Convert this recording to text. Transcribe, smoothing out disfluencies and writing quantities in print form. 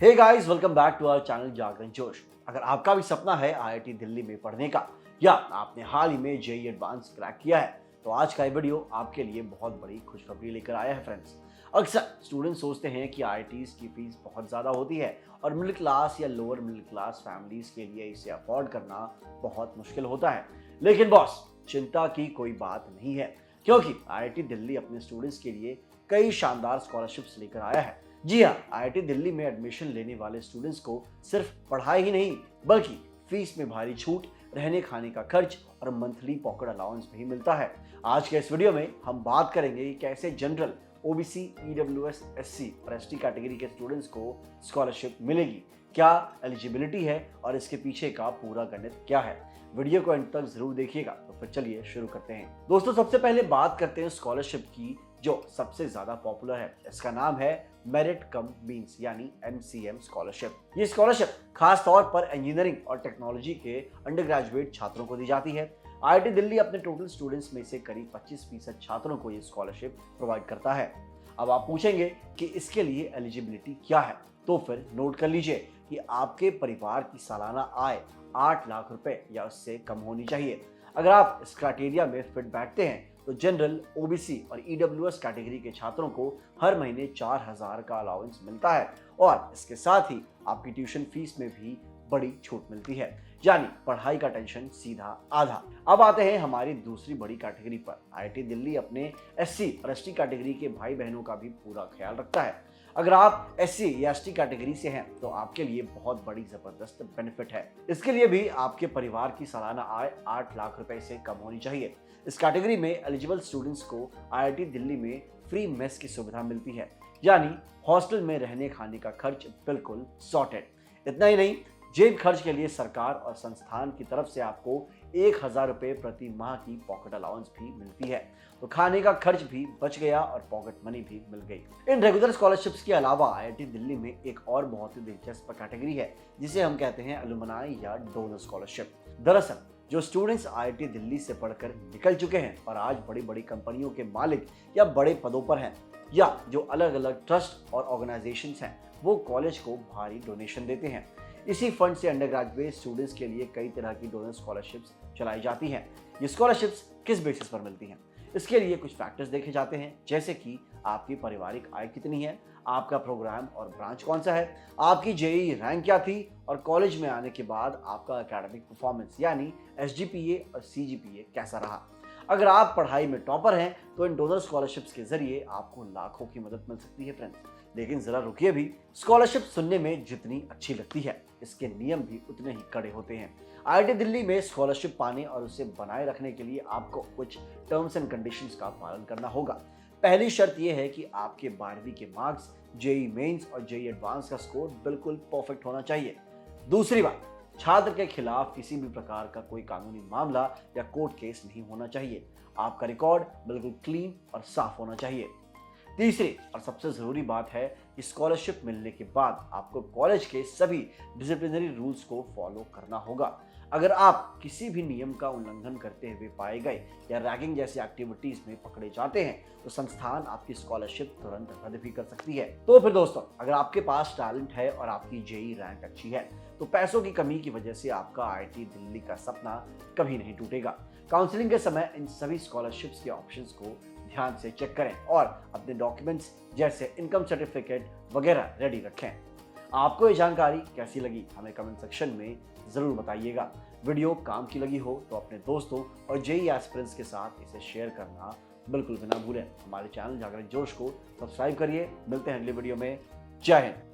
Hey guys, welcome back to our channel Jagran Josh. अगर आपका भी सपना है आईआईटी दिल्ली में पढ़ने का या आपने हाल ही में जेईई एडवांस क्रैक किया है तो आज का ये वीडियो आपके लिए बहुत बड़ी खुशखबरी लेकर आया है फ्रेंड्स। अक्सर स्टूडेंट सोचते हैं कि आईआईटीज की फीस बहुत ज़्यादा होती है और मिडिल क्लास या लोअर मिडिल क्लास फैमिलीज के लिए इसे अफोर्ड करना बहुत मुश्किल होता है। लेकिन बॉस, चिंता की कोई बात नहीं है, क्योंकि आईआईटी दिल्ली अपने स्टूडेंट्स के लिए कई शानदार स्कॉलरशिप्स लेकर आया है। जी हाँ, आईआईटी दिल्ली में एडमिशन लेने वाले स्टूडेंट्स को सिर्फ पढ़ाई ही नहीं बल्कि फीस में भारी छूट, रहने खाने का खर्च और मंथली पॉकेट अलाउंस भी मिलता है। आज के इस वीडियो में हम बात करेंगे कि कैसे जनरल, ओबीसी, ईडब्ल्यूएस, एससी और एसटी कैटेगरी के स्टूडेंट्स को स्कॉलरशिप मिलेगी, क्या एलिजिबिलिटी है और इसके पीछे का पूरा गणित क्या है। वीडियो को अंत तक जरूर देखिएगा। तो फिर चलिए शुरू करते हैं। दोस्तों, सबसे पहले बात करते हैं स्कॉलरशिप की जो सबसे ज्यादा पॉपुलर है। इसका नाम है मेरिट कम मींस यानी MCM स्कॉलरशिप। ये स्कॉलरशिप खास तौर पर इंजीनियरिंग और टेक्नोलॉजी के अंडर ग्रेजुएट छात्रों को दी जाती है। आईआईटी दिल्ली अपने टोटल स्टूडेंट्स में से करीब 25% छात्रों को ये स्कॉलरशिप प्रोवाइड करता है। अब आप पूछेंगे कि इसके लिए एलिजिबिलिटी क्या है, तो फिर नोट कर लीजिए कि आपके परिवार की सालाना आय 8 लाख रुपए या उससे कम होनी चाहिए। अगर आप इस क्राइटेरिया में फिट बैठते हैं तो जनरल, ओबीसी और ईडब्ल्यूएस कैटेगरी के छात्रों को हर महीने 4000 का अलाउंस मिलता है और इसके साथ ही आपकी ट्यूशन फीस में भी बड़ी छूट मिलती है, यानी पढ़ाई का टेंशन सीधा आधा। अब आते हैं हमारी दूसरी बड़ी कैटेगरी पर। आईआईटी दिल्ली अपने एससी और एसटी कैटेगरी के भाई बहनों का भी पूरा ख्याल रखता है। अगर आप एससी या एसटी कैटेगरी से हैं तो आपके लिए बहुत बड़ी जबरदस्त बेनिफिट है। इसके लिए भी आपके परिवार की सालाना आय 8 लाख रुपए से कम होनी चाहिए। इस कैटेगरी में एलिजिबल स्टूडेंट्स को आईआईटी दिल्ली में फ्री मेस की सुविधा मिलती है, यानी हॉस्टल में रहने खाने का खर्च बिल्कुल सॉर्टेड। इतना ही नहीं, जेब खर्च के लिए सरकार और संस्थान की तरफ से आपको 1000 रुपए प्रति माह की पॉकेट अलाउंस भी मिलती है। तो खाने का खर्च भी बच गया और पॉकेट मनी भी मिल गई। इन रेगुलर स्कॉलरशिप्स के अलावा आईआईटी दिल्ली में एक और बहुत ही दिलचस्प कैटेगरी है जिसे हम कहते हैं अलुमनाई या डोनर स्कॉलरशिप। दरअसल जो स्टूडेंट्स आईआईटी दिल्ली से पढ़कर निकल चुके हैं और आज बड़ी बड़ी कंपनियों के मालिक या बड़े पदों पर हैं, या जो अलग अलग ट्रस्ट और ऑर्गेनाइजेशंस हैं, वो कॉलेज को भारी डोनेशन देते हैं। इसी फंड से अंडर ग्रेजुएट स्टूडेंट्स के लिए कई तरह की डोनर स्कॉलरशिप्स चलाई जाती हैं। ये स्कॉलरशिप्स किस बेसिस पर मिलती हैं? इसके लिए कुछ फैक्टर्स देखे जाते हैं, जैसे कि आपकी पारिवारिक आय कितनी है, आपका प्रोग्राम और ब्रांच कौन सा है, आपकी जेईई रैंक क्या थी और कॉलेज में आने के बाद आपका एकेडमिक परफॉर्मेंस यानी SGPA और CGPA कैसा रहा। अगर आप पढ़ाई में टॉपर हैं तो इन डोनर स्कॉलरशिप्स के जरिए आपको लाखों की मदद मिल सकती है फ्रेंड्स। लेकिन जरा रुकिए भी, स्कॉलरशिप सुनने में जितनी अच्छी लगती है इसके नियम भी उतने ही कड़े होते हैं। आईआईटी दिल्ली में स्कॉलरशिप पाने और उसे बनाए रखने के लिए आपको कुछ टर्म्स एंड कंडीशंस का पालन करना होगा। पहली शर्त यह है कि आपके 12वीं के मार्क्स, जेईई मेंस और जेईई एडवांस का स्कोर बिल्कुल परफेक्ट होना चाहिए। दूसरी बात, छात्र के खिलाफ किसी भी प्रकार का कोई कानूनी मामला या कोर्ट केस नहीं होना चाहिए। आपका रिकॉर्ड बिल्कुल क्लीन और साफ होना चाहिए। तीसरी और सबसे जरूरी बात है कि स्कॉलरशिप मिलने के बाद आपको कॉलेज के सभी डिसिप्लिनरी रूल्स को फॉलो करना होगा। अगर आप किसी भी नियम का उल्लंघन करते हुए पाए गए या रैगिंग जैसी एक्टिविटीज में पकड़े जाते हैं तो संस्थान आपकी स्कॉलरशिप तुरंत रद्द भी कर सकती है। तो फिर दोस्तों, अगर आपके पास टैलेंट है और आपकी जेईई रैंक अच्छी है तो पैसों की कमी की वजह से आपका आईआईटी दिल्ली का सपना कभी नहीं टूटेगा। काउंसलिंग के समय इन सभी स्कॉलरशिप्स के ऑप्शंस को ध्यान से चेक करें और अपने डॉक्यूमेंट्स जैसे इनकम सर्टिफिकेट वगैरह रेडी रखें। आपको ये जानकारी कैसी लगी हमें कमेंट सेक्शन में जरूर बताइएगा। वीडियो काम की लगी हो तो अपने दोस्तों और जेईई एस्पिरेंट्स के साथ इसे शेयर करना बिल्कुल भी ना भूलें। हमारे चैनल जागरण जोश को सब्सक्राइब करिए। मिलते हैं अगले वीडियो में। जय हिंद।